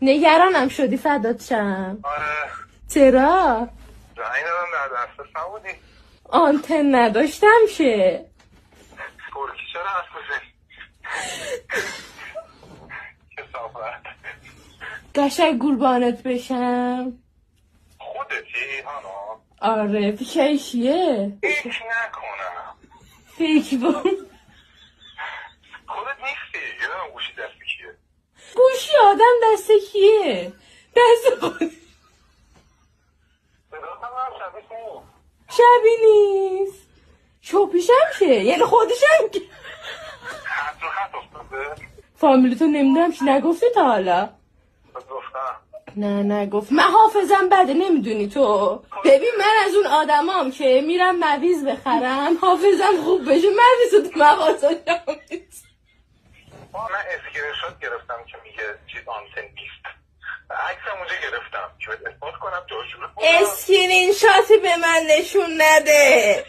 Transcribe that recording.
نگرانم شدی فدات شم. آره چرا؟ زنگ دادم در دسترس نبودی. آنتن نداشتم شه. ترکی چرا هست بزنی؟ کسافت قشنگ قربانت بشم. خودتی هانا؟ آره پیشایشیه. فکر نکنم فکر بام خودت نیستی یادم گوشی دست کیه. گوشی آدم دست کیه؟ دست خود صدات هم هم شبیه تو. شبی نیست. شوپیشم شه یعنی خودشم که خط رو خط افتاده. فامیلیتو نمیدونم چی نگفتی تا حالا. گفتم نه نگفت. من حافظم بده نمیدونی تو. ببین من از اون آدمام که میرم مویز بخرم حافظم خوب بشه مویز تو مغازه جامید. من اسکرین شات گرفتم که میگه چیز آنتن نیست. عکسم اونجا گرفتم که اثبات کنم جاشون رو. اسکرین شاتی به من نشون نده.